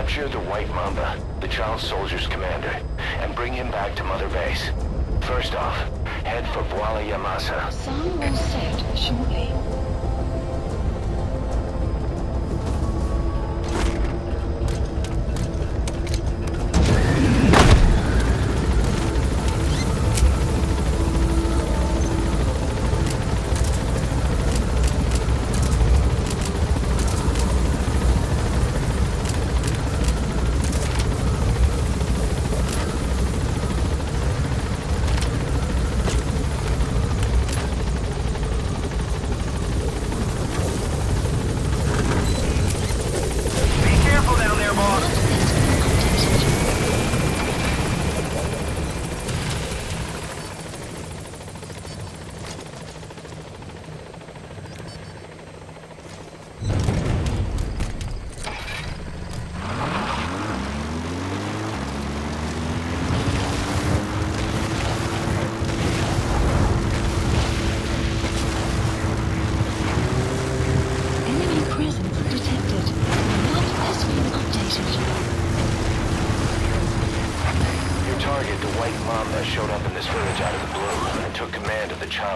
Capture the White Mamba, the child soldier's commander, and bring him back to Mother Base. First off, head for Voila Yamasa. Sun will set shortly.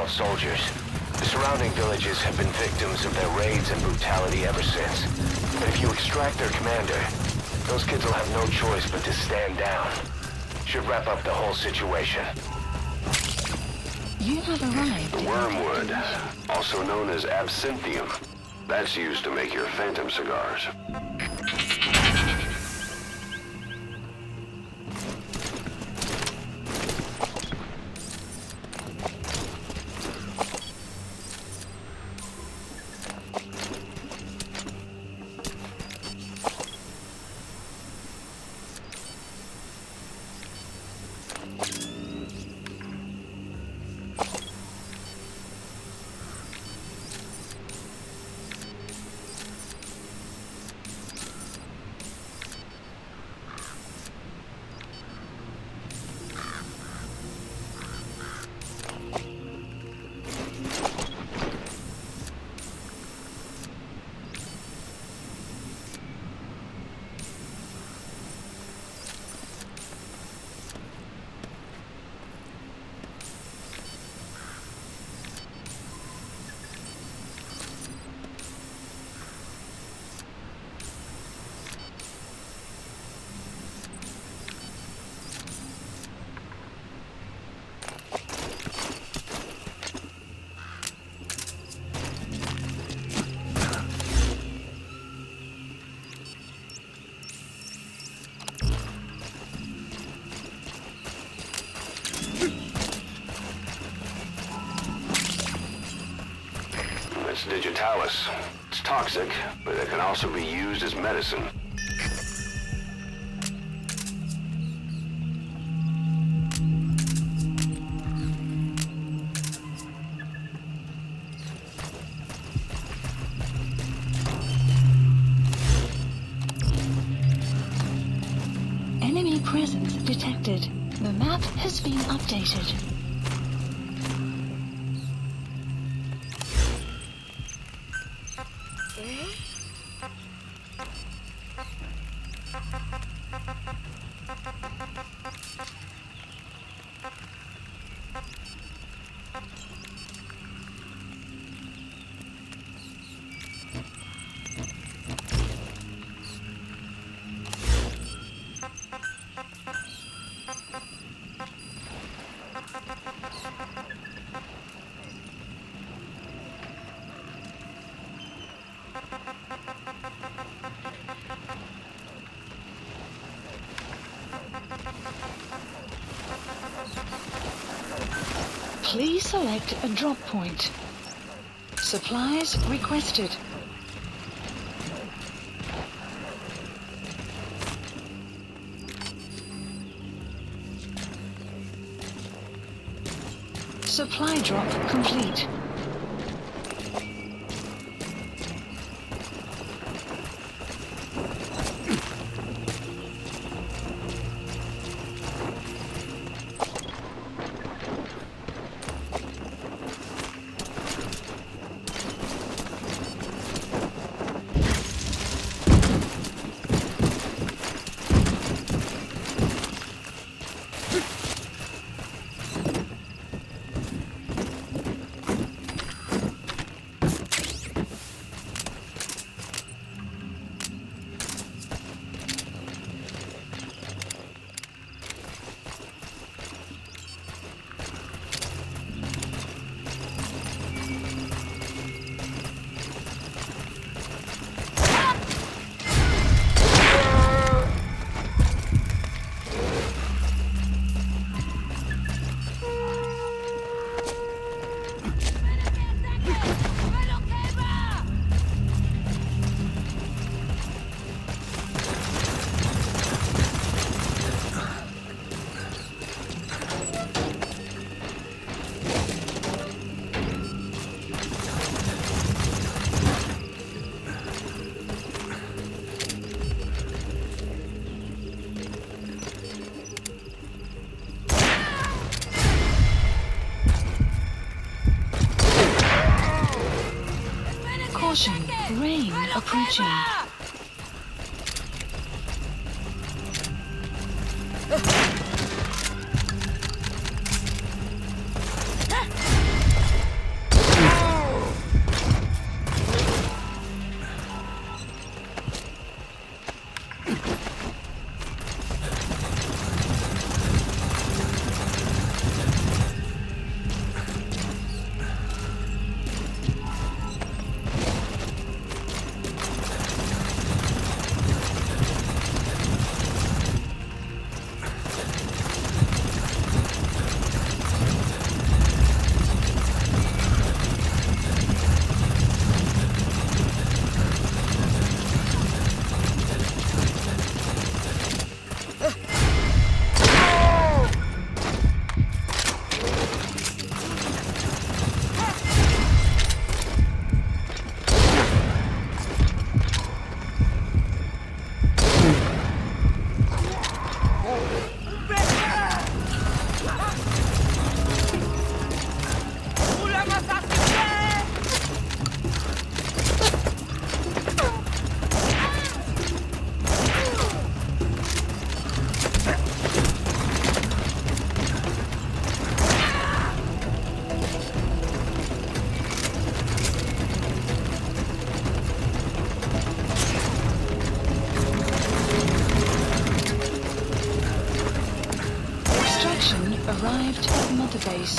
Soldiers. The surrounding villages have been victims of their raids and brutality ever since. But if you extract their commander, those kids will have no choice but to stand down. Should wrap up the whole situation. You have arrived. The wormwood, also known as absinthium. That's used to make your phantom cigars. It's digitalis. It's toxic, but it can also be used as medicine. Enemy presence detected. The map has been updated. Please select a drop point. Supplies requested. Supply drop complete. approaching. Arrived at Mother Base.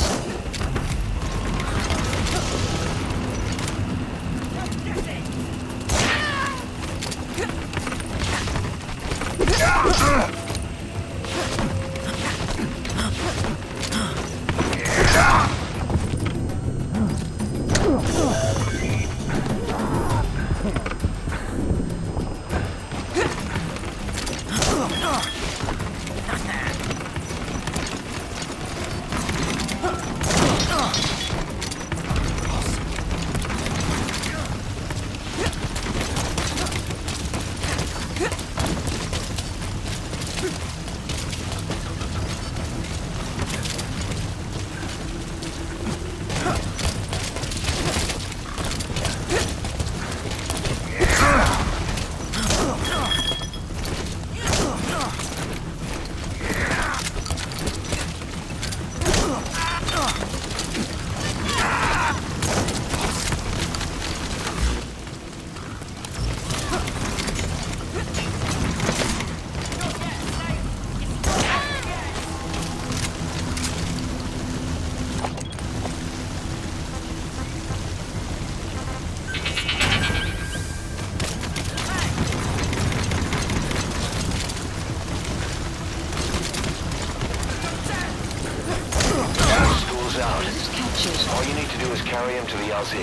All you need to do is carry him to the LZ.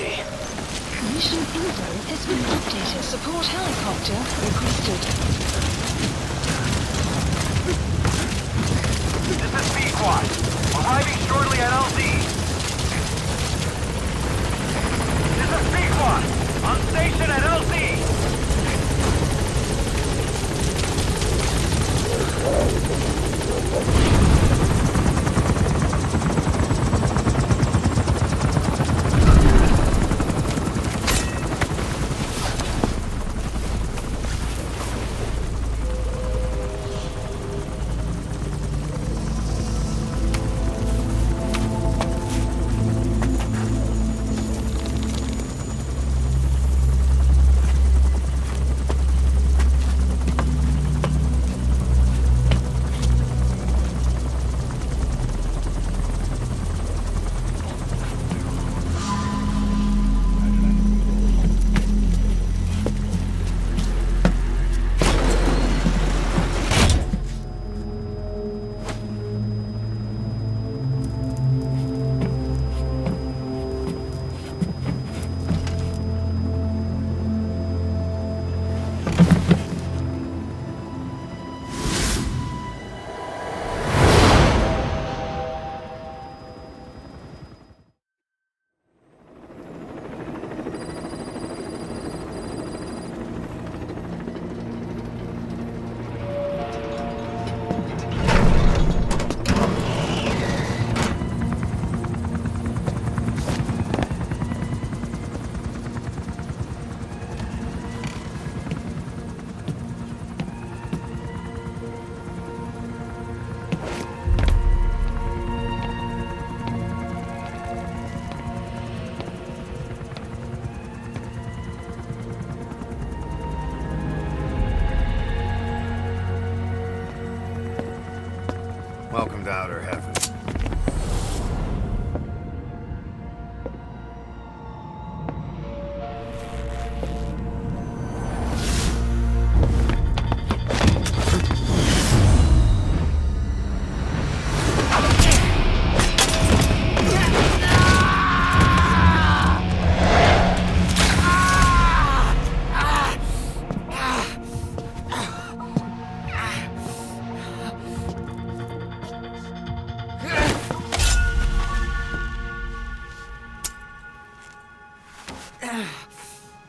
Mission info has been updated. Support helicopter requested. This is B-Quad. Arriving shortly at LZ. This is B-Quad. On station at LZ. Welcome to outer heaven.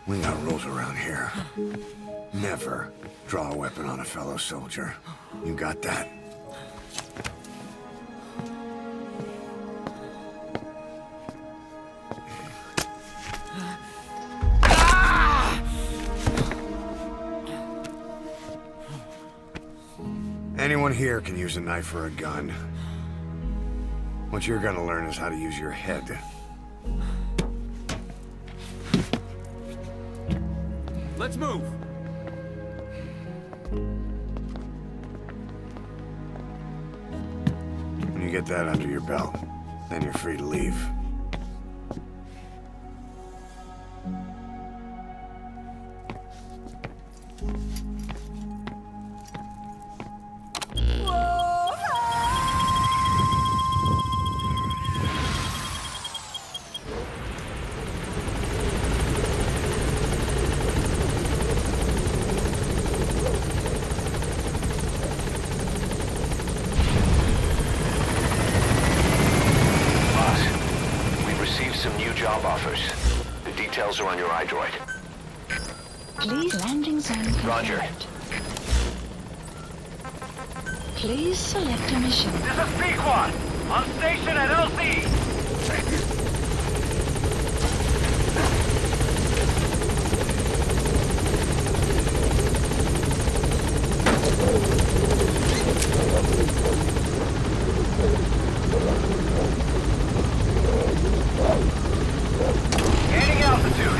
We got rules around here. Never draw a weapon on a fellow soldier. You got that? Anyone here can use a knife or a gun. What you're gonna learn is how to use your head. Let's move! When you get that under your belt, then you're free to leave. Job offers. The details are on your iDroid. Please landing zone confirmed. Roger. Please select a mission. This is Pequod! On station at LZ! Gaining altitude.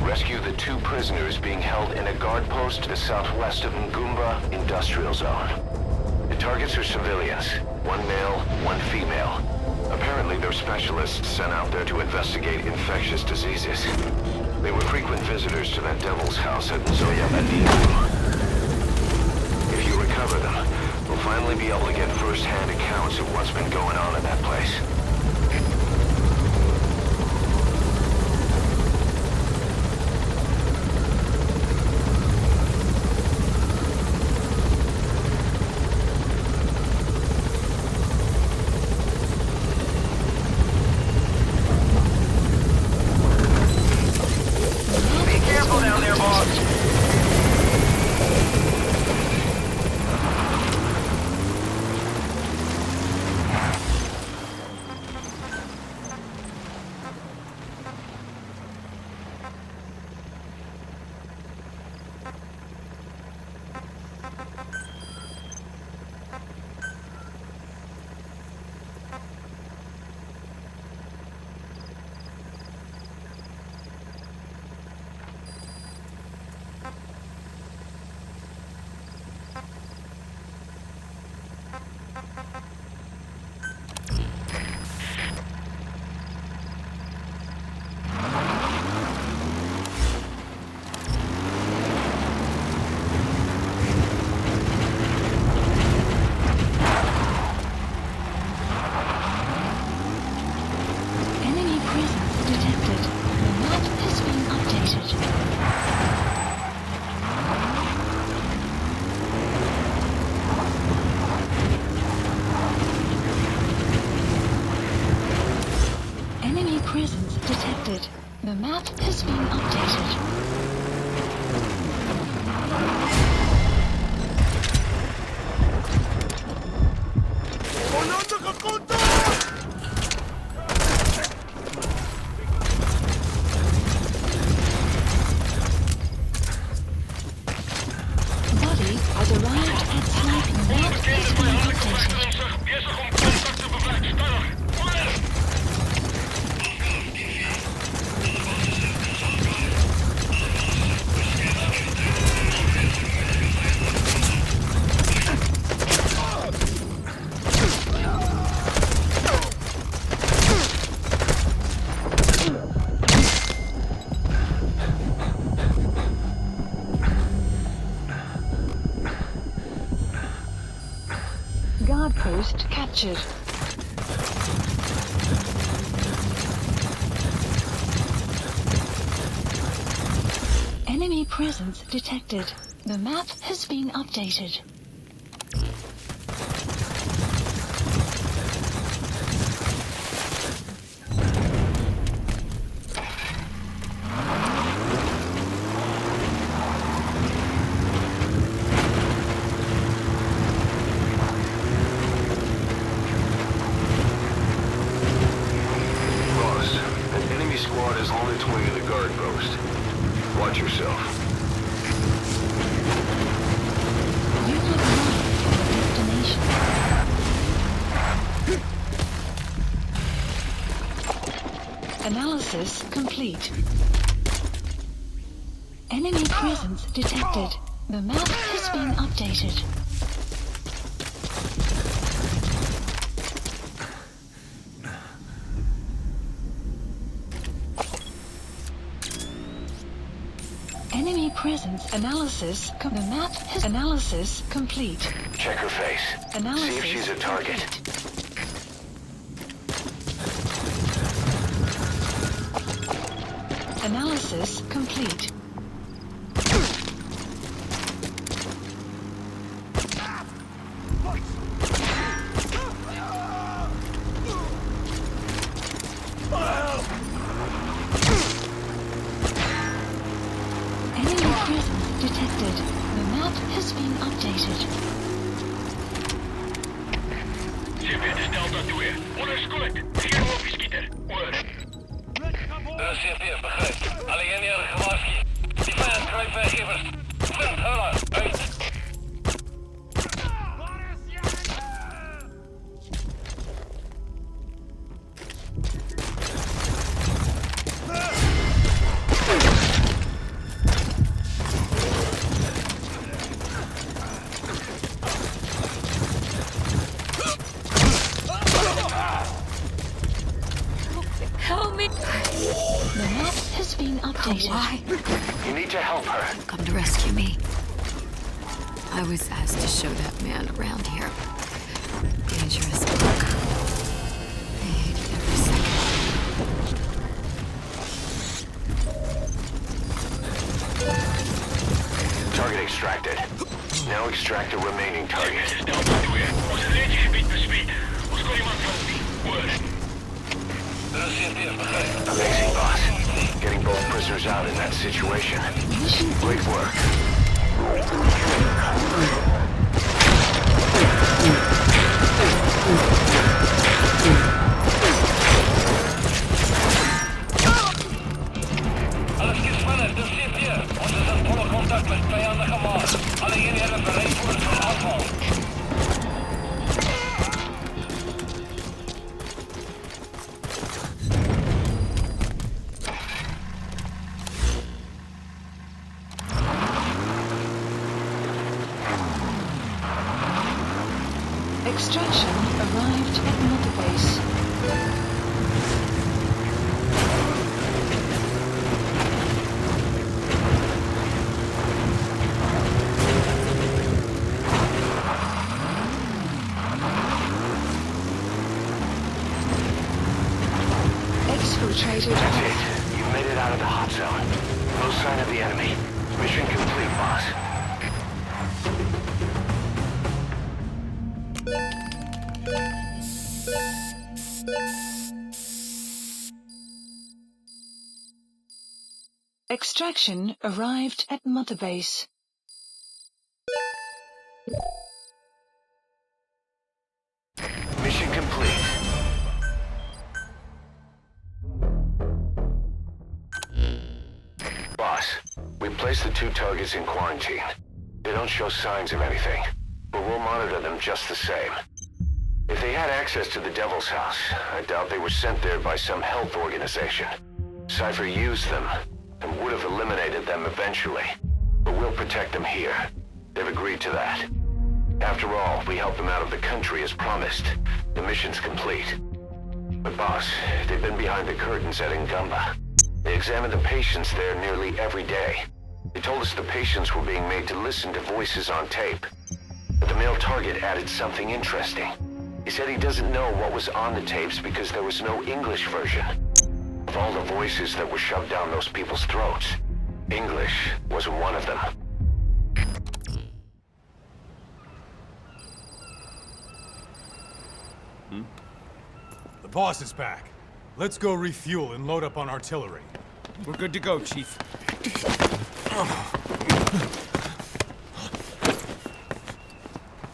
Rescue the 2 prisoners being held in a guard post to the southwest of Ngumba Industrial Zone. The targets are civilians, 1 male, 1 female. Apparently they're specialists sent out there to investigate infectious diseases. They were frequent visitors to that devil's house at GIGABYTE. If you recover them, we'll finally be able to get first-hand accounts of what's been going on in that place. detected. The map has been updated. Buddy has arrived at site. The map has been updated. Guard post captured. Enemy presence detected. The map has been updated. Boss, an enemy squad is on its way to the guard post. Watch yourself. You have arrived at your destination. Analysis complete. Enemy presence detected. The map has been updated. Enemy presence analysis. The map has analysis complete. Check her face. Analysis See if she's a target. complete. Analysis complete. Enemy presence detected. The map has been updated. Ciebie Delta 2. Onderskulk. Hier op Skieter. Oor. CP, begrijp. Alleen hier gewaarschuwd. Die vijand kruipt weggevers. Vind hulle. Uit. Help me! The map has been updated. Why? You need to help her. Come to rescue me. I was asked to show that man around here. Dangerous book. I hate it every second. Target extracted. Now extract the remaining target. Delta 2. Ons reedgebied bespied. Ons kon iemand helpen. Oor. Amazing, boss. Getting both prisoners out in that situation. Great work. Alles gespannen, de CP. Ons is in volle contact met vijandige maat. Alle eenheden bereid voor aanval. Extraction arrived at Mother Base. Exfiltrated. That's it. You've made it out of the hot zone. No sign of the enemy. Mission complete, boss. Extraction arrived at Mother Base. Mission complete. Boss, we placed the 2 targets in quarantine. They don't show signs of anything, but we'll monitor them just the same. If they had access to the Devil's House, I doubt they were sent there by some health organization. Cypher used them, and would have eliminated them eventually. But we'll protect them here. They've agreed to that. After all, we helped them out of the country as promised. The mission's complete. But boss, they've been behind the curtains at Ngamba. They examined the patients there nearly every day. They told us the patients were being made to listen to voices on tape. But the male target added something interesting. He said he doesn't know what was on the tapes because there was no English version. Of all the voices that were shoved down those people's throats, English was one of them. The boss is back. Let's go refuel and load up on artillery. We're good to go, Chief.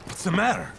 What's the matter?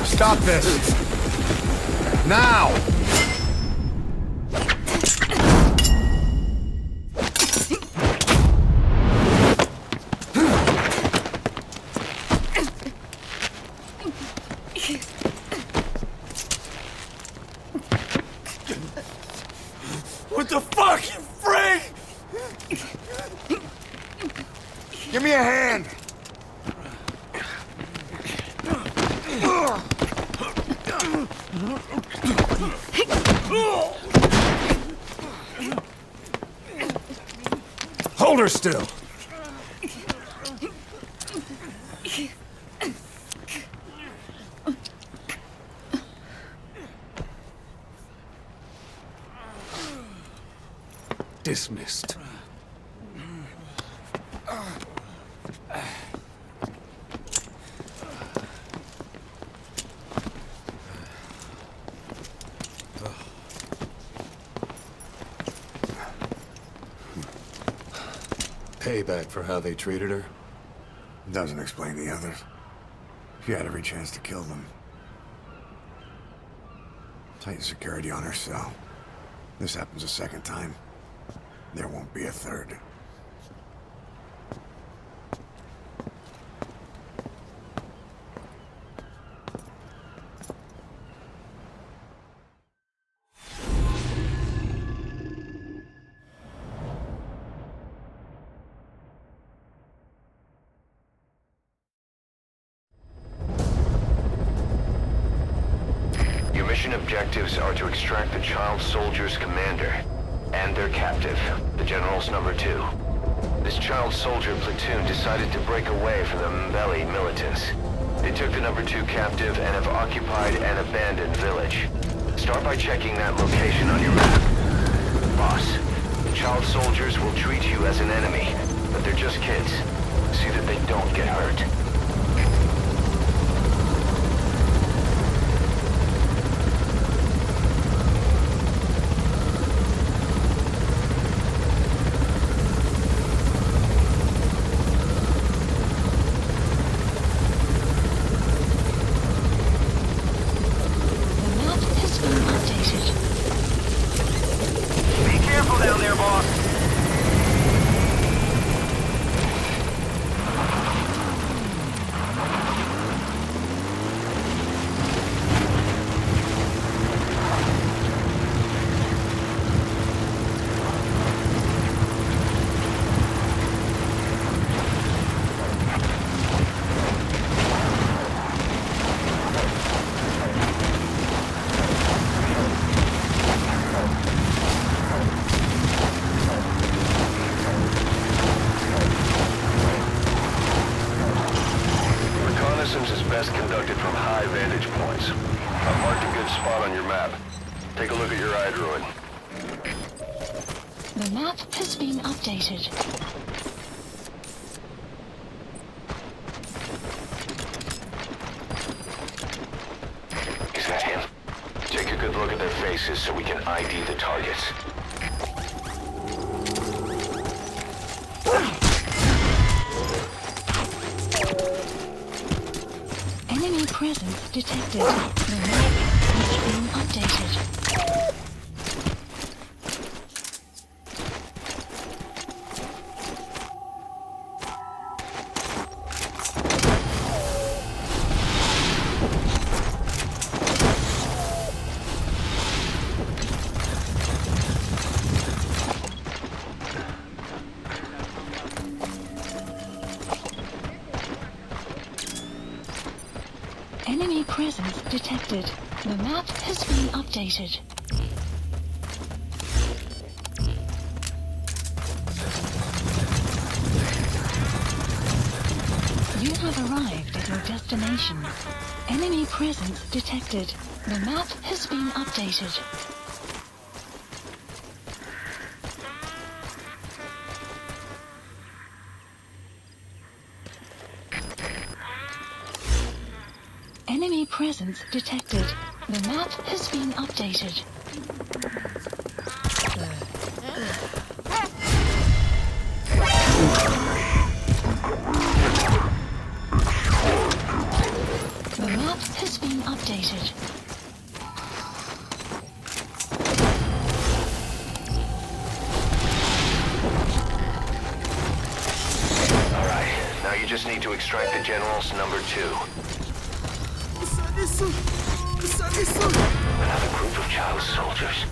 Stop this! Now! What the fuck, you freak? Give me a hand! Hold her still! Dismissed. Payback for how they treated her? Doesn't explain the others. She had every chance to kill them. Tighten security on her cell. This happens a second time. There won't be a third. Mission objectives are to extract the child soldier's commander and their captive, the General's number 2. This child soldier platoon decided to break away from the Mbeli militants. They took the number 2 captive and have occupied an abandoned village. Start by checking that location on your map. Boss, the child soldiers will treat you as an enemy, but they're just kids. See that they don't get hurt. The best conducted from high vantage points. I've marked a good spot on your map. Take a look at your iDroid. The map has been updated. Is that him? Take a good look at their faces so we can ID the targets. Enemy presence detected. The map has been updated. Enemy presence detected. The map has been updated. You have arrived at your destination. Enemy presence detected. The map has been updated. Enemy presence detected. The map has been updated. The map has been updated. Alright, now you just need to extract the general's number 2. Another group of child soldiers.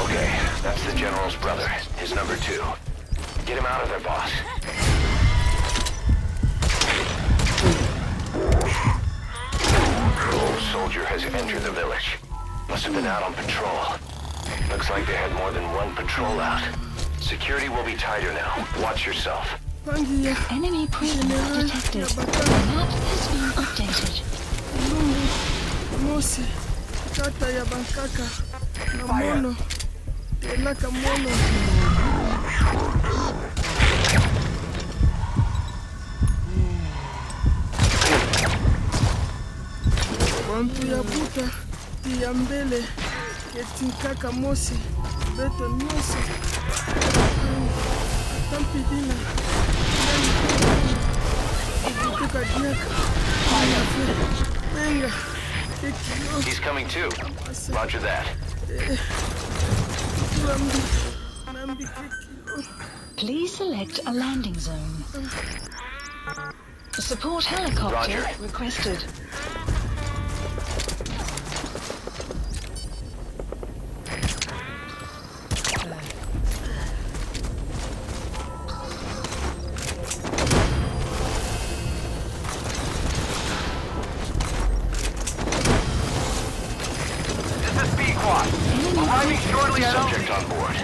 Okay, that's the general's brother, his number 2. Get him out of there, boss. Old soldier has entered the village. Must have been out on patrol. Looks like they had more than one patrol out. Security will be tighter now. Watch yourself. Enemy presence detected. The map has been updated. Mosi, kata ya Bankaka, na mono, elaka mono. Wampu ya buta, ya mbele, ketinkaka mosi, beto nyoso. Tampidina, kutuka diaka, venga. He's coming too. Roger that. Please select a landing zone. Support helicopter Roger. requested. Subject on board.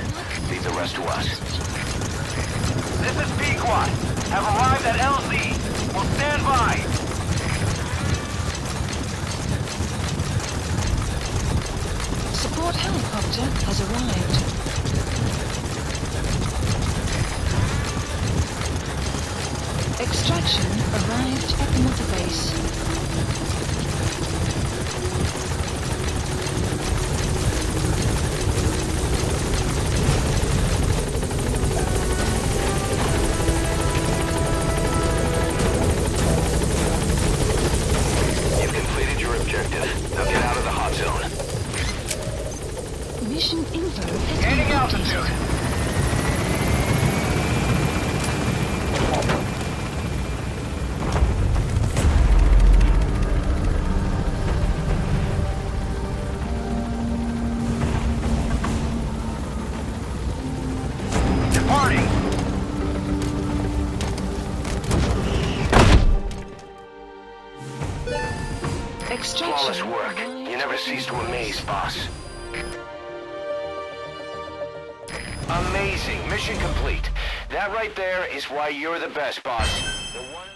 Leave the rest to us. This is P-Quad. Have arrived at LZ. Will stand by. Support helicopter has arrived. Extraction arrived at the mother base. Mission info has been updated. Departing. Extraction. Flawless work. You never cease to amaze, boss. Amazing. Mission complete. That right there is why you're the best, boss. The one...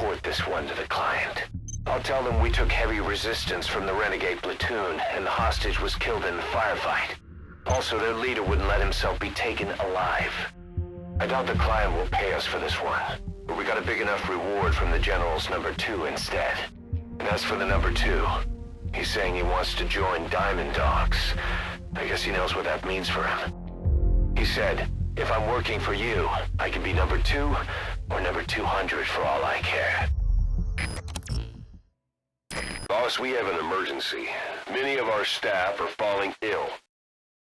report this one to the client. I'll tell them we took heavy resistance from the renegade platoon, and the hostage was killed in the firefight. Also, their leader wouldn't let himself be taken alive. I doubt the client will pay us for this one, but we got a big enough reward from the General's number 2 instead. And as for the number 2, he's saying he wants to join Diamond Dogs. I guess he knows what that means for him. He said, if I'm working for you, I can be number 2 or number 200 for all I care. Boss, we have an emergency. Many of our staff are falling ill.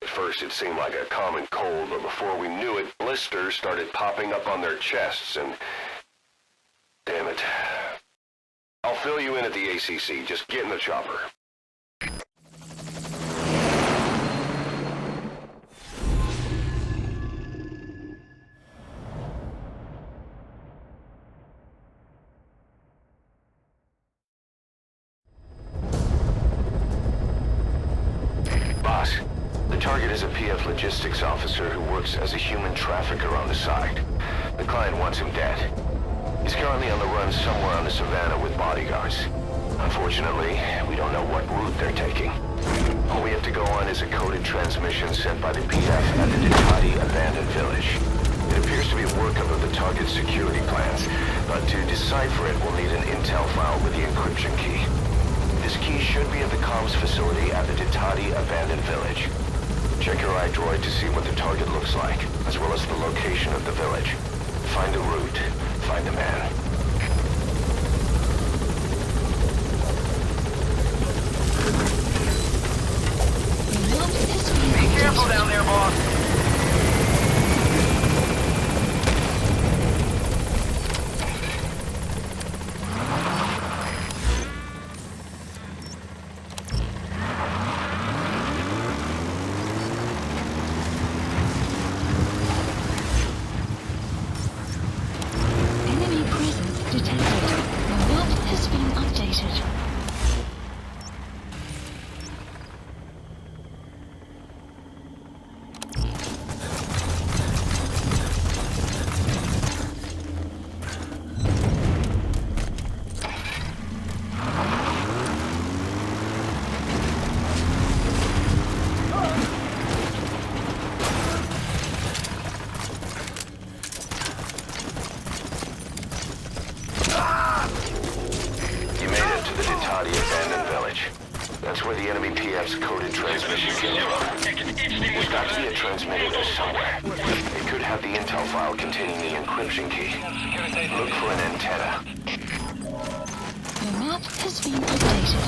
At first it seemed like a common cold, but before we knew it, blisters started popping up on their chests and... Damn it. I'll fill you in at the ACC. Just get in the chopper. Boss, the target is a PF logistics officer who works as a human trafficker on the side. The client wants him dead. He's currently on the run somewhere on the savannah with bodyguards. Unfortunately, we don't know what route they're taking. All we have to go on is a coded transmission sent by the PF at the Ditati abandoned village. It appears to be a workup of the target's security plans, but to decipher it, we'll need an intel file with the encryption key. This key should be at the comms facility at the Ditati abandoned village. Check your iDroid to see what the target looks like, as well as the location of the village. Find a route, find a man. Be careful down there, boss. Enemy presence detected. The map has been updated. That's where the enemy PF's coded transmission came from. There's got to be a transmitter there somewhere. It could have the intel file containing the encryption key. Look for an antenna. The map has been updated.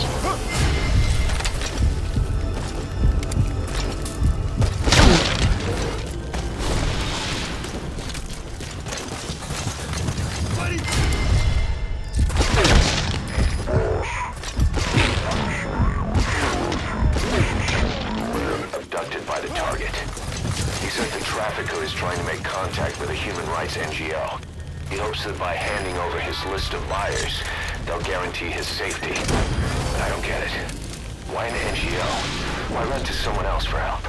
NGO. He hopes that by handing over his list of buyers, they'll guarantee his safety. But I don't get it. Why an NGO? Why run to someone else for help?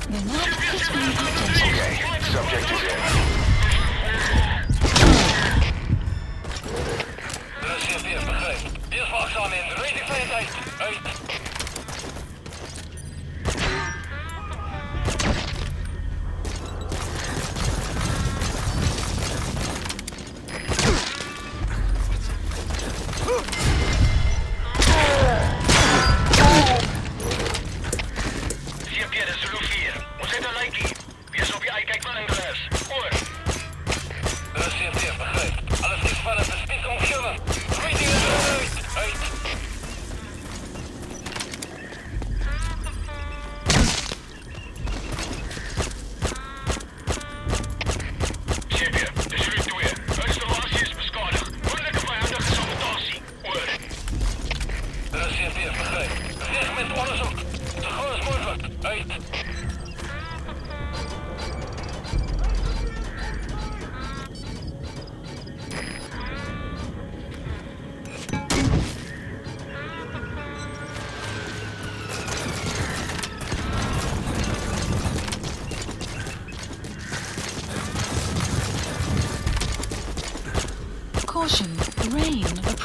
The map has been updated. Okay, subject is in. CFP begrijp. Eerst wachtzaam in. Rating veiligheid. Uit.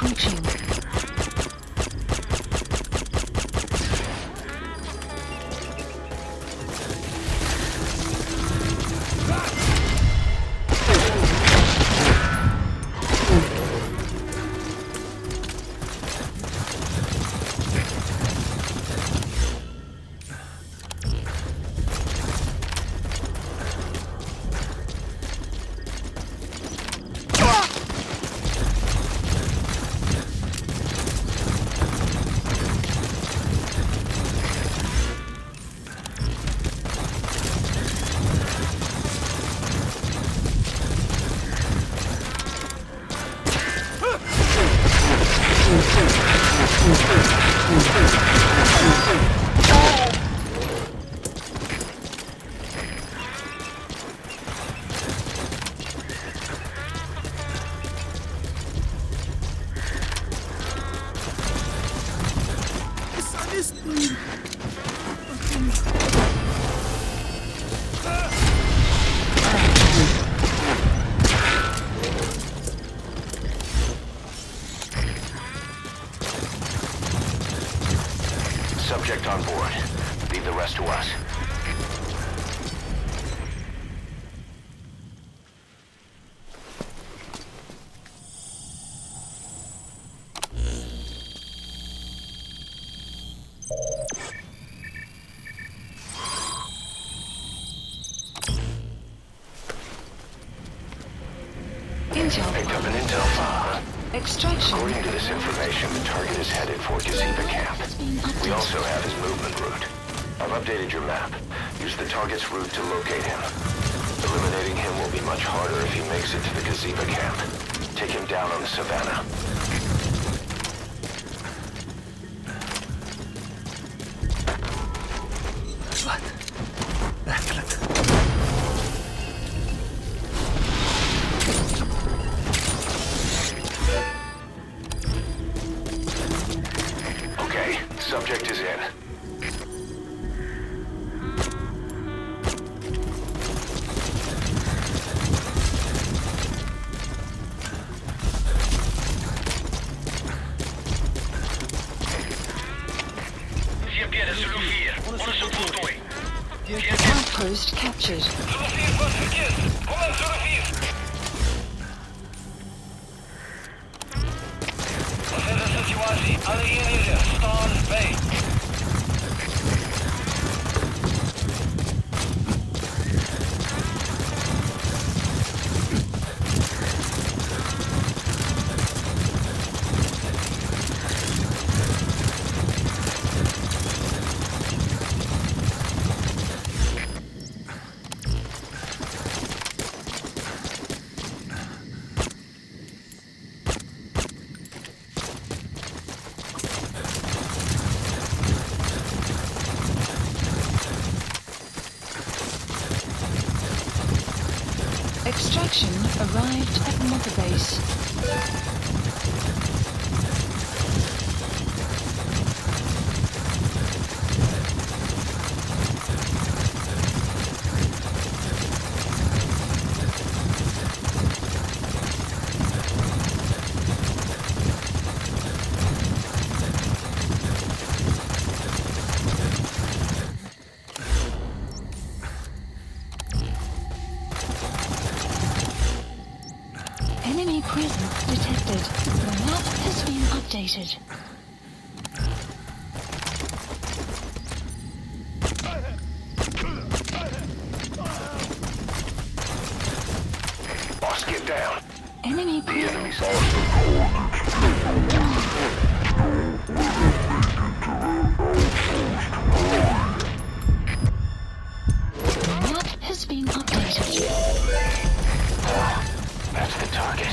approaching. Subject on board. Leave the rest to us. Intel. Picked up an intel file. Extraction. According to this information, the target is headed for GIGABYTE camp. We also have his movement route. I've updated your map. Use the target's route to locate him. Eliminating him will be much harder if he makes it to the GIGABYTE camp. Take him down on the savannah. Okay, subject is in. Outpost captured. Alle eenheden staan bij. Extraction arrived at Mother Base. Enemy presence detected. The map has been updated. Boss, get down. Enemy The enemy's The map has been updated. That's the target.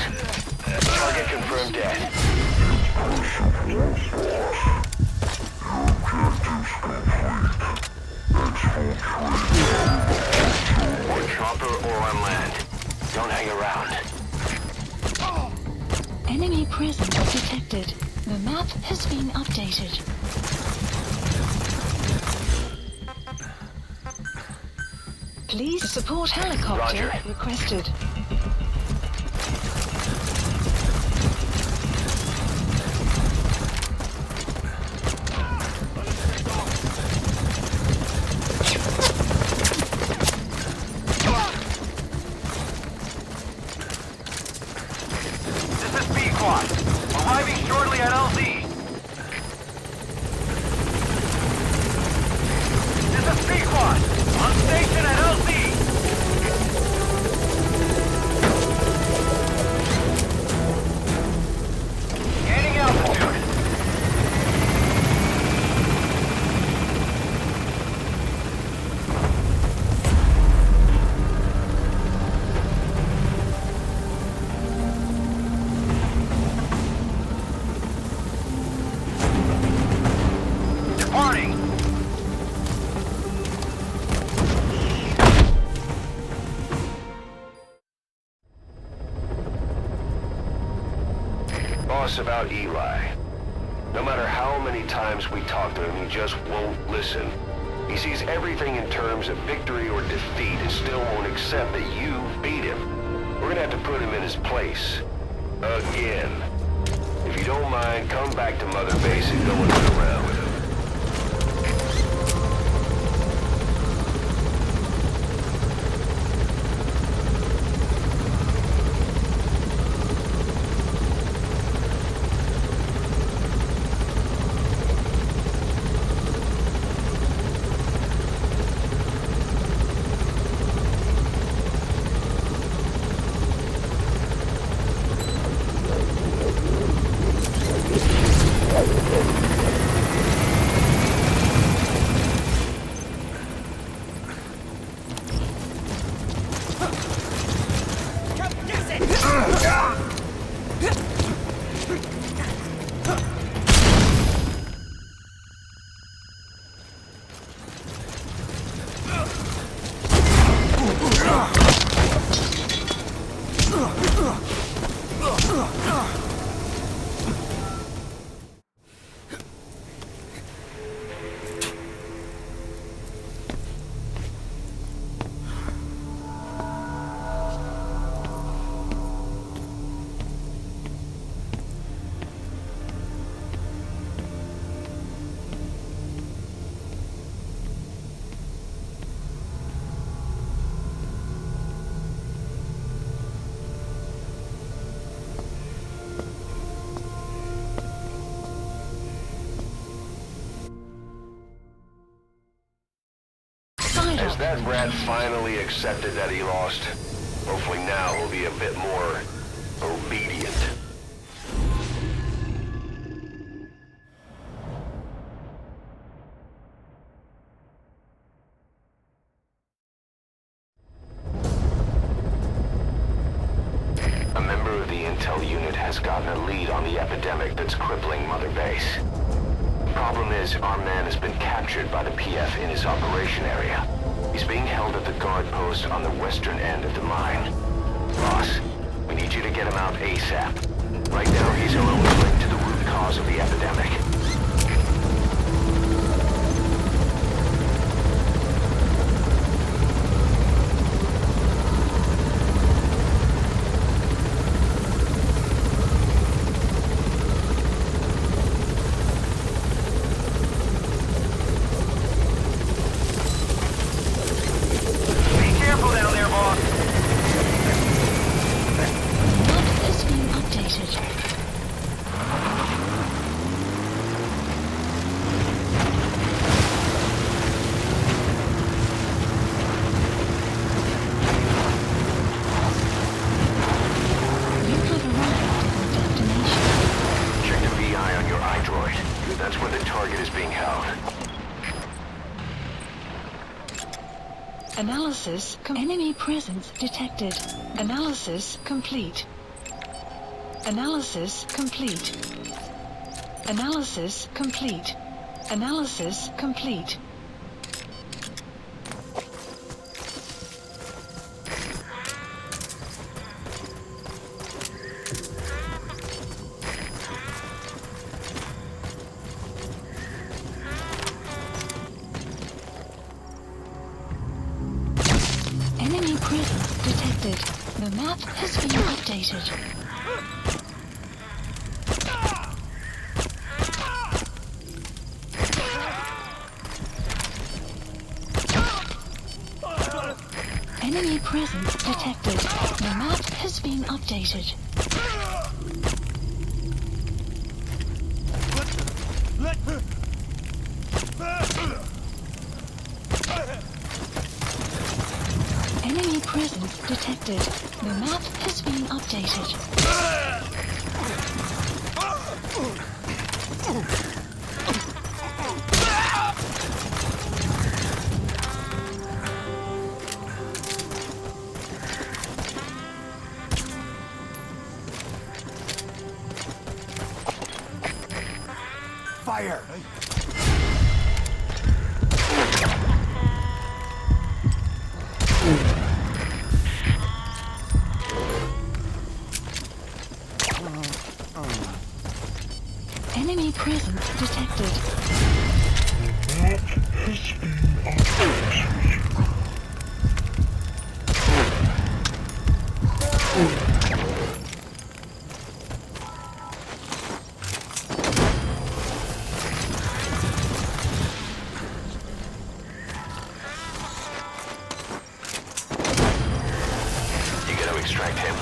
Target confirmed dead. Or chopper or on land. Don't hang around. Enemy presence detected. The map has been updated. Please support helicopter Roger. requested. boss about Eli. No matter how many times we talk to him, he just won't listen. He sees everything in terms of victory or defeat and still won't accept that you beat him. We're gonna have to put him in his place. Again. If you don't mind, come back to Mother Base and go and run around with him. Has that rat finally accepted that he lost? Hopefully now he'll be a bit more obedient. A member of the intel unit has gotten a lead on the epidemic that's crippling Mother Base. Problem is, our man has been captured by the PF in his operation area. He's being held at the guard post on the western end of the mine. Boss, we need you to get him out ASAP. Right now, he's our only link to the root cause of the epidemic. Analysis. Enemy presence detected. Analysis complete. Analysis complete. Analysis complete. Analysis complete. Enemy presence detected. The map has been updated. Enemy presence detected. The map has been updated. Enemy presence detected. The map has been updated. Fire! extract him.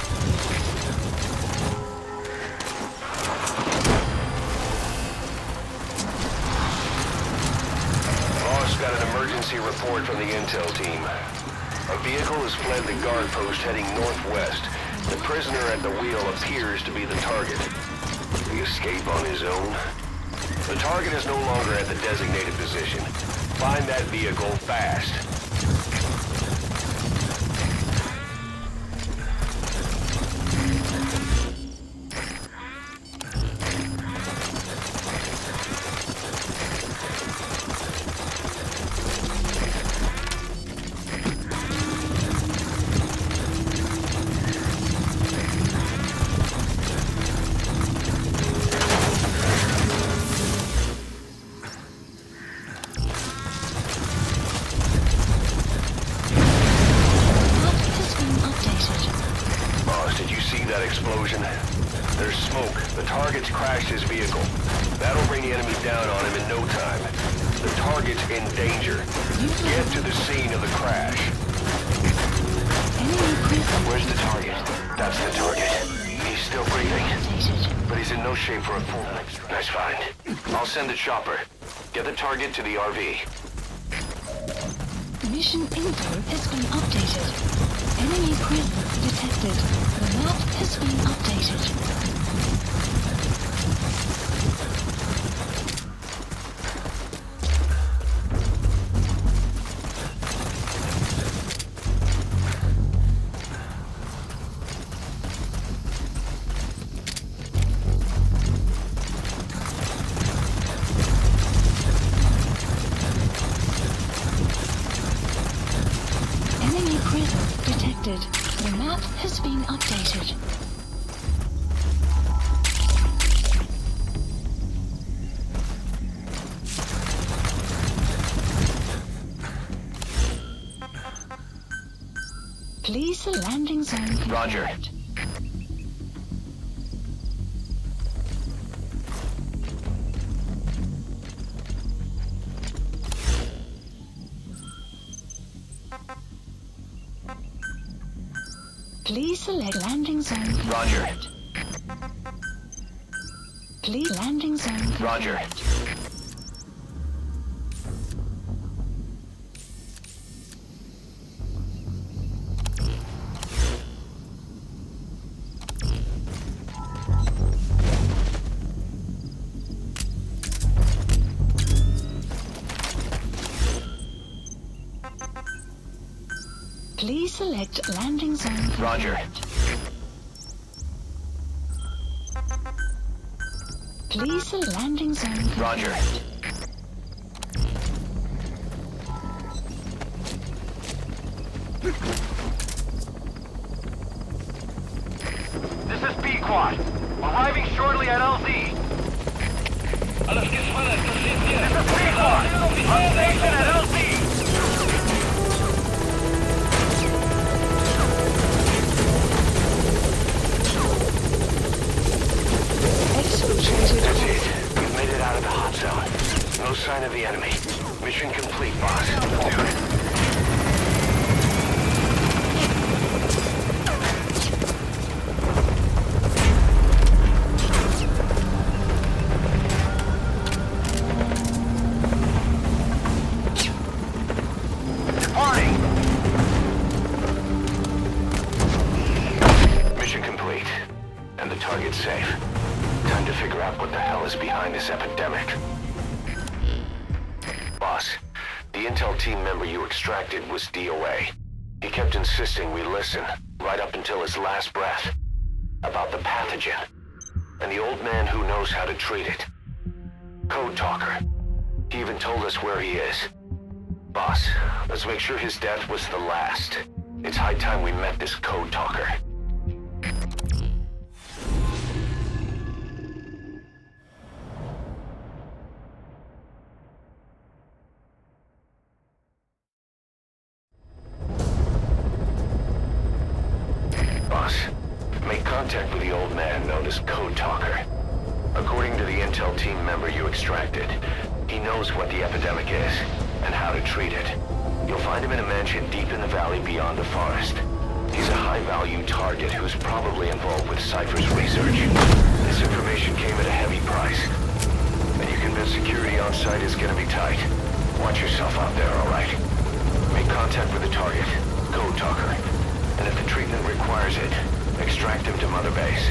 Boss got an emergency report from the intel team. A vehicle has fled the guard post heading northwest. The prisoner at the wheel appears to be the target. Did he escape on his own? The target is no longer at the designated position. Find that vehicle fast. That explosion. There's smoke. The target's crashed his vehicle. That'll bring the enemy down on him in no time. The target's in danger. Get to the scene of the crash. Where's the target? That's the target. He's still breathing, but he's in no shape for a full extract. Nice find. I'll send a chopper. Get the target to the RV. Mission info has been updated. Enemy presence detected. The map has been updated. Enemy presence detected. The map has been updated. Please the landing zone confirmed. Roger. Please select landing zone confirmed. Roger. Please landing zone confirmed. Roger. Please select landing zone confirmed. Roger. Please select landing zone confirmed. Roger. This is B-Quad. Arriving shortly at LZ. Alles gespannt, das sind wir. This is B-Quad. On station at LZ. That's it. We've made it out of the hot zone. No sign of the enemy. Mission complete, boss. Dude. Mission complete. And the target's safe. Time to figure out what the hell is behind this epidemic. Boss, the intel team member you extracted was DOA. He kept insisting we listen, right up until his last breath, about the pathogen, and the old man who knows how to treat it. Code talker. He even told us where he is. Boss, let's make sure his death was the last. It's high time we met this code talker. Boss, make contact with the old man known as Code Talker. According to the intel team member you extracted, he knows what the epidemic is and how to treat it. You'll find him in a mansion deep in the valley beyond the forest. He's a high-value target who's probably involved with Cypher's research. This information came at a heavy price. And you convinced security on site is gonna be tight. Watch yourself out there, alright? Make contact with the target, Code Talker. And if the treatment requires it, extract him to Mother Base.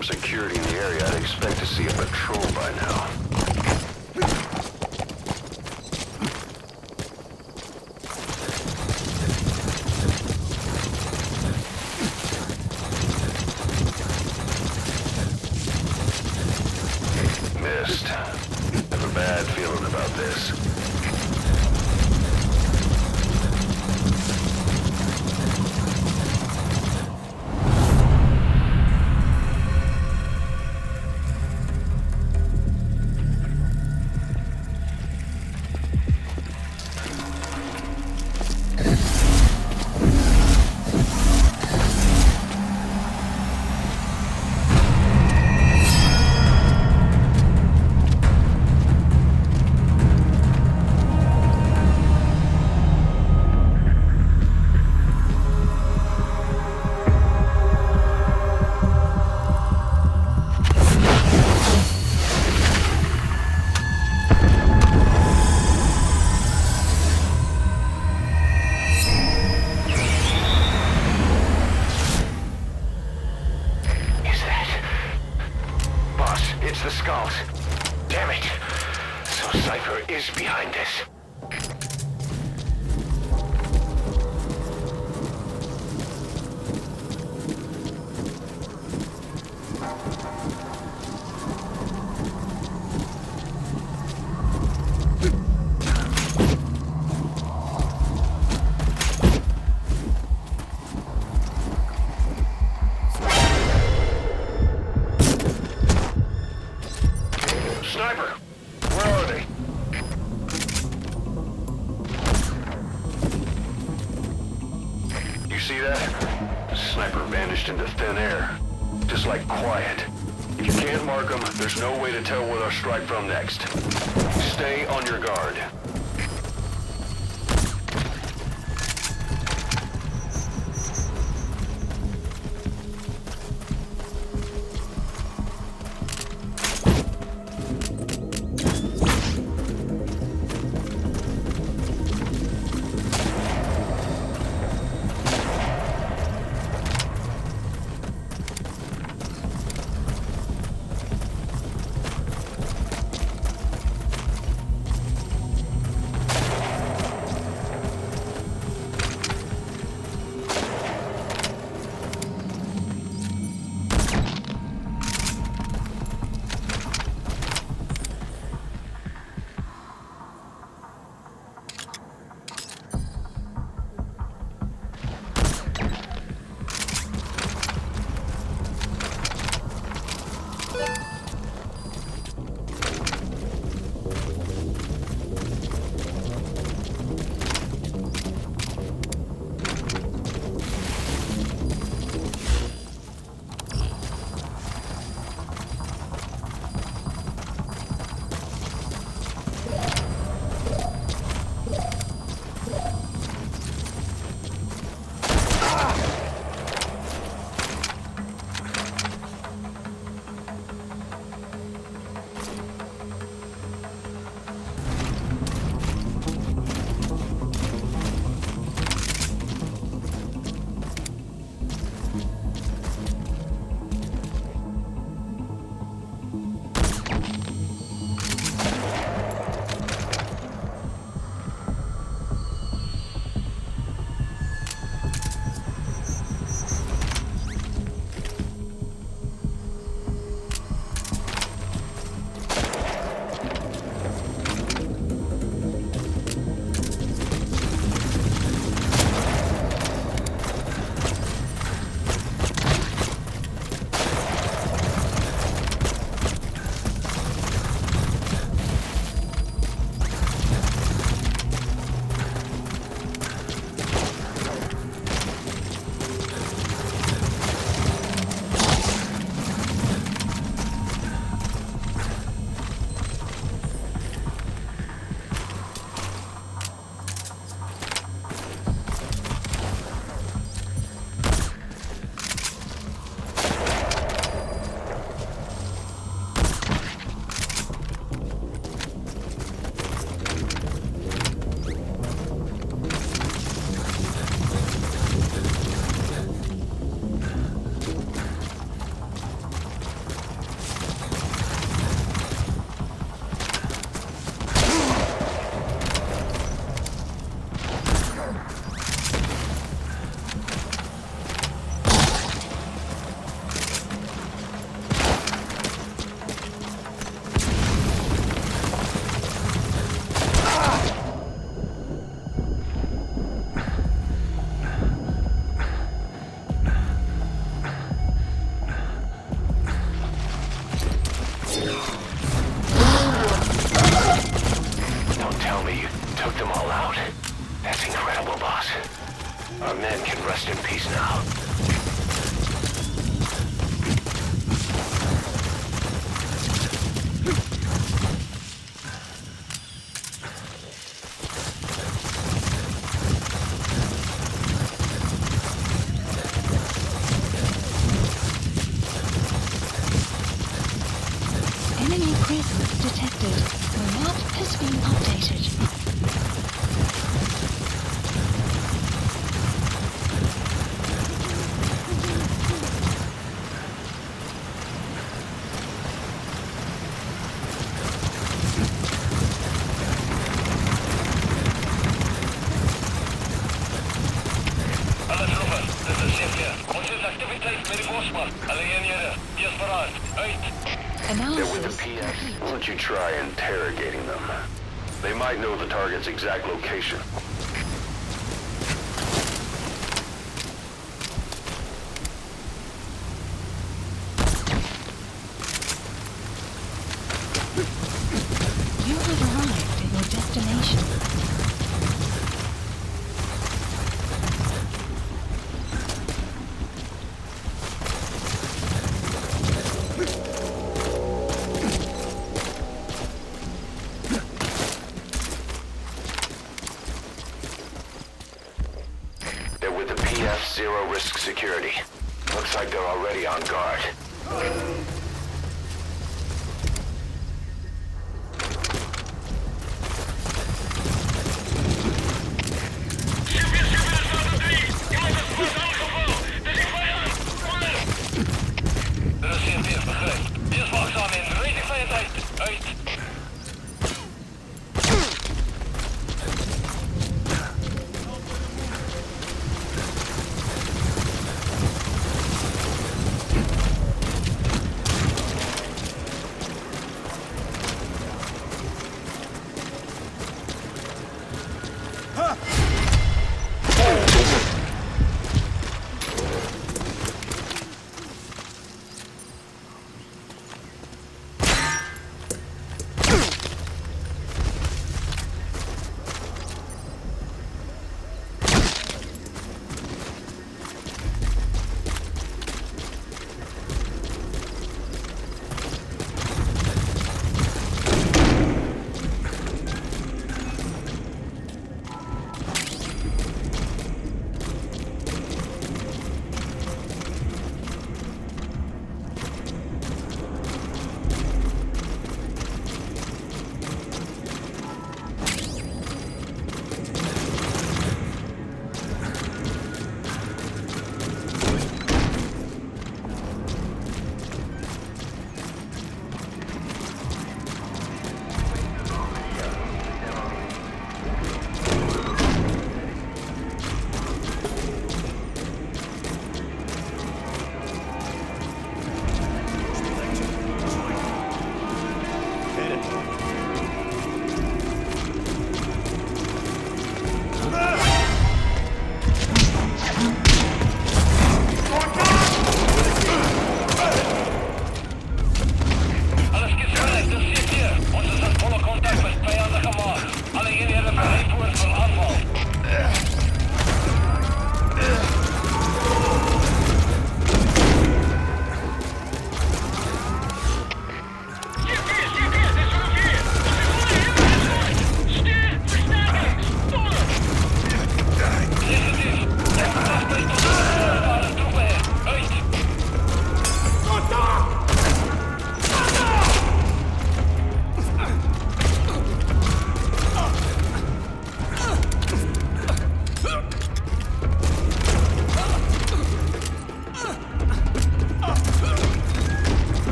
Security in the area, I'd expect to see a patrol by now. Missed. Have a bad feeling about this. It's the skulls. Damn it. So Cypher is behind this. Sniper! Where are they? You see that? Sniper vanished into thin air. Just like quiet. If you can't mark them, there's no way to tell where they'll strike from next. Stay on your guard. Don't tell me you took them all out. That's incredible, boss. Our men can rest in peace now. Enemy presence detected. The map has been updated. Alla trupper, dit is CFR. Ons het activiteit met die bosman. Alle eenhede, wees paraat. Uit! They're with the Analysis. PX. Why don't you try interrogating them? They might know the target's exact location. You have arrived at your destination. They're with the PF Zero Risk Security. Looks like they're already on guard. Dit is CFR, begrijp. Wees waakzaam en rijd die vijand uit. Uit!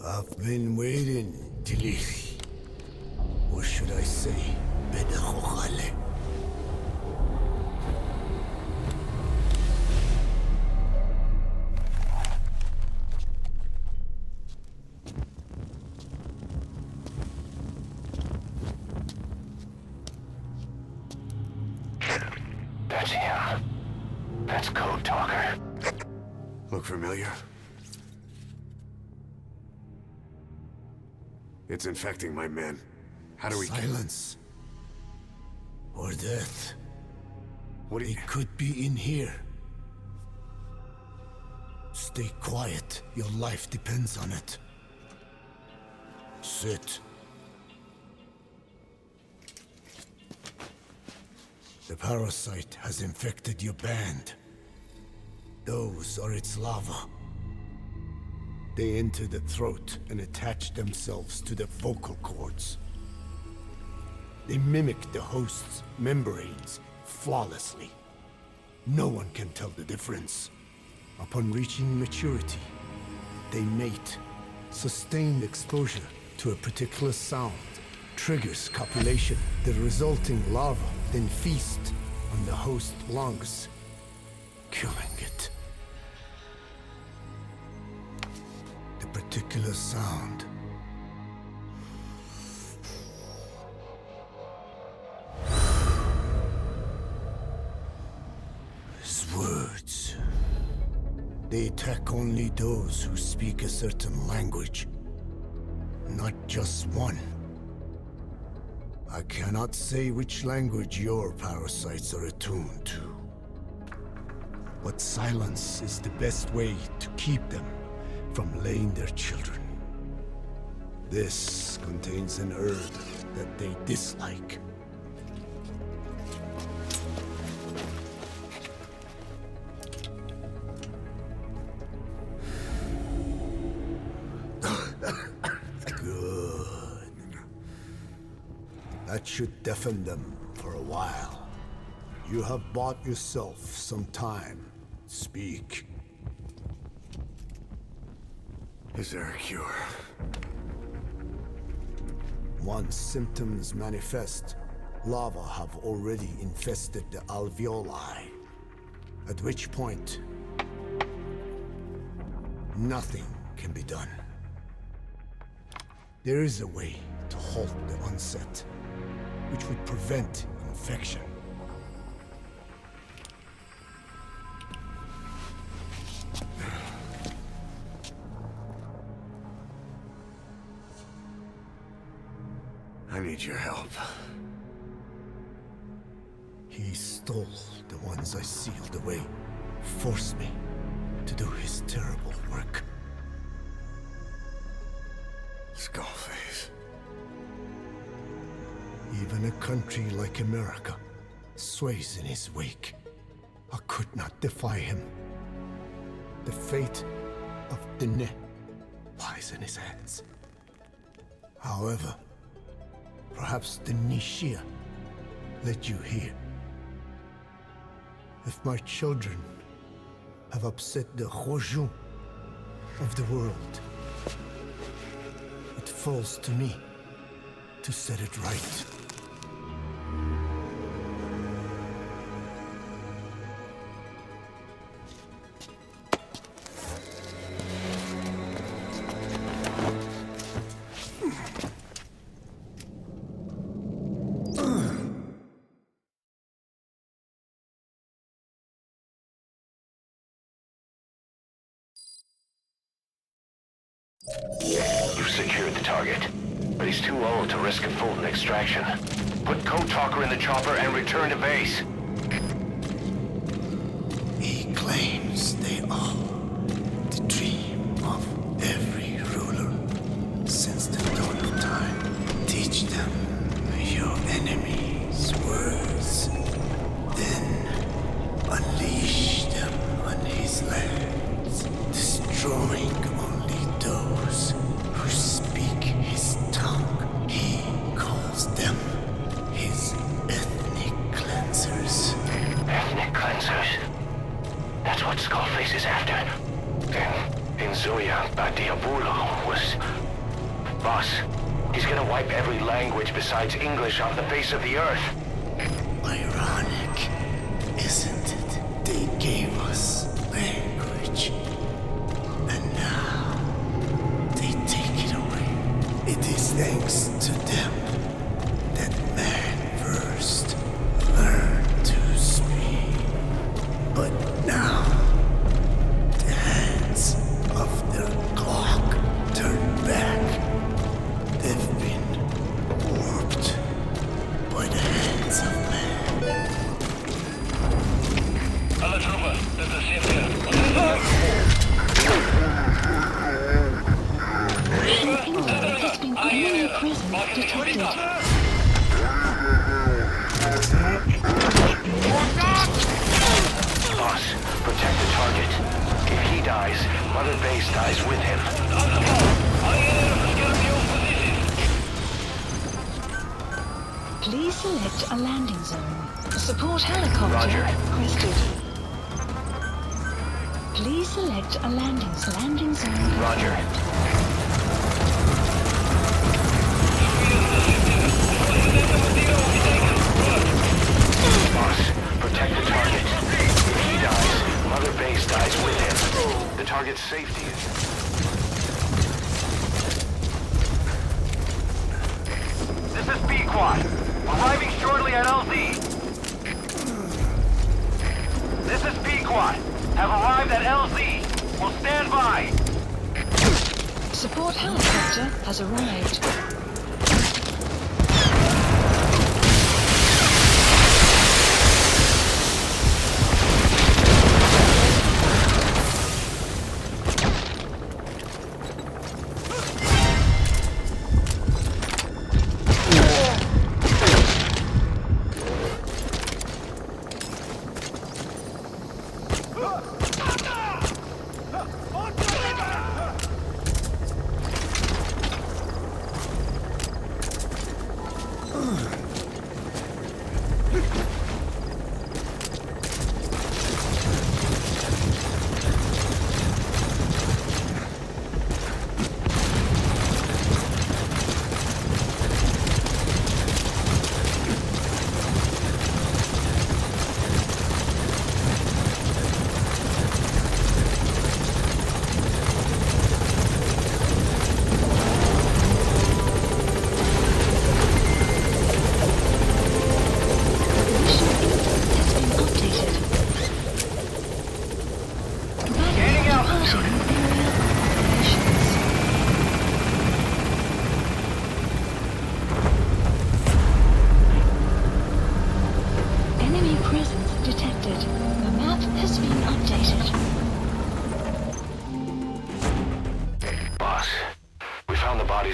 I've been waiting, Tilly. Or should I say, Bedahokhale. That's him. That's Code Talker. Look familiar? It's infecting my men. How do we... Silence. Or death. What do you... It could be in here. Stay quiet. Your life depends on it. Sit. The parasite has infected your band. Those are its larvae. They enter the throat and attach themselves to the vocal cords. They mimic the host's membranes flawlessly. No one can tell the difference. Upon reaching maturity, they mate. Sustained exposure to a particular sound triggers copulation. The resulting larva then feast on the host lungs, killing it. The particular sound is words. They attack only those who speak a certain language, not just one. I cannot say which language your parasites are attuned to. But silence is the best way to keep them from laying their children. This contains an herb that they dislike. That should deafen them for a while. You have bought yourself some time. Speak. Is there a cure? Once symptoms manifest, larvae have already infested the alveoli. At which point, nothing can be done. There is a way to halt the onset, which would prevent infection. I need your help. He stole the ones I sealed away, forced me to do his terrible work. Skullface. Even a country like America sways in his wake. I could not defy him. The fate of Dene lies in his hands. However, perhaps the Nishia led you here. If my children have upset the Khojun of the world, it falls to me to set it right. You've secured the target, but he's too old to risk a Fulton extraction. Put Code Talker in the chopper and return to base. He claims they are the dream of every ruler since the dawn of time. Teach them your enemy's words, then unleash them on his lands, destroying only those who speak his tongue. He calls them his ethnic cleansers. Boss, he's gonna wipe every language besides English off the face of the earth. Ironic, isn't it? They gave us language. And now, they take it away. It is thanks to them that man first learned to speak. But now, the hands of their clock turn back. They've been warped by the hands of man. Alla trupper, das ist hier. Has been enemy presence detected. Boss, protect the target. If he dies, Mother Base dies with him. Please select a landing zone. Support helicopter Roger. requested. Please select a landing zone. Roger. Boss, protect the target. If he dies, Mother Base dies with him. The target's safety is... This is B-Quad. Arriving shortly at LZ. This is B-Quad. Have arrived at LZ. Will stand by. Support helicopter has arrived.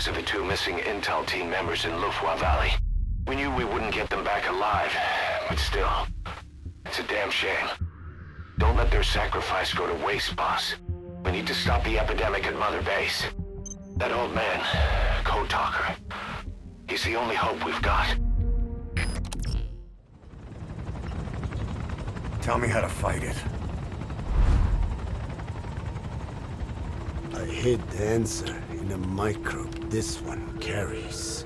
Of the two missing intel team members in Lufwa Valley. We knew we wouldn't get them back alive, but still, it's a damn shame. Don't let their sacrifice go to waste, boss. We need to stop the epidemic at Mother Base. That old man, Code Talker, he's the only hope we've got. Tell me how to fight it. I hid the answer in a microbe this one carries.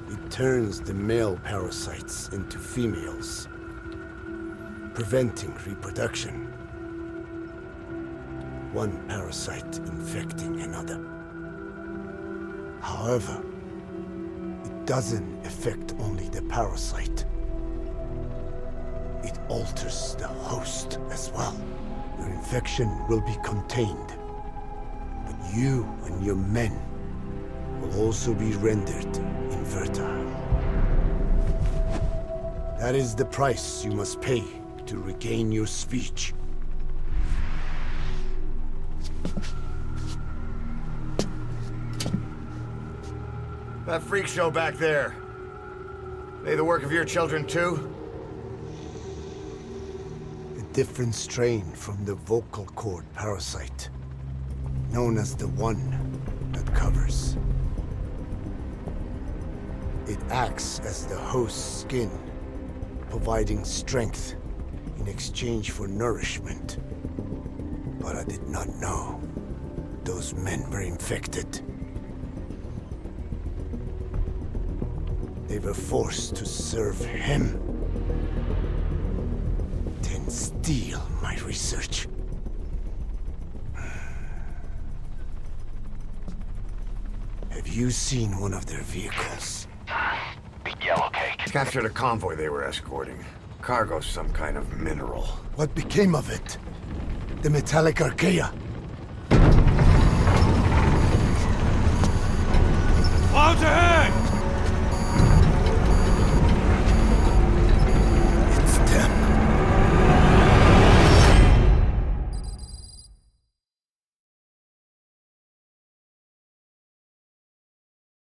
It turns the male parasites into females, preventing reproduction. One parasite infecting another. However, it doesn't affect only the parasite. It alters the host as well. Your infection will be contained. You and your men will also be rendered infertile. That is the price you must pay to regain your speech. That freak show back there. They the work of your children too? A different strain from the vocal cord parasite, known as the one that covers. It acts as the host's skin, providing strength in exchange for nourishment. But I did not know those men were infected. They were forced to serve him. Then steal my research. Have you seen one of their vehicles? Big yellow cake. Captured a convoy they were escorting. Cargo's some kind of mineral. What became of it? The metallic archaea. Clouds ahead!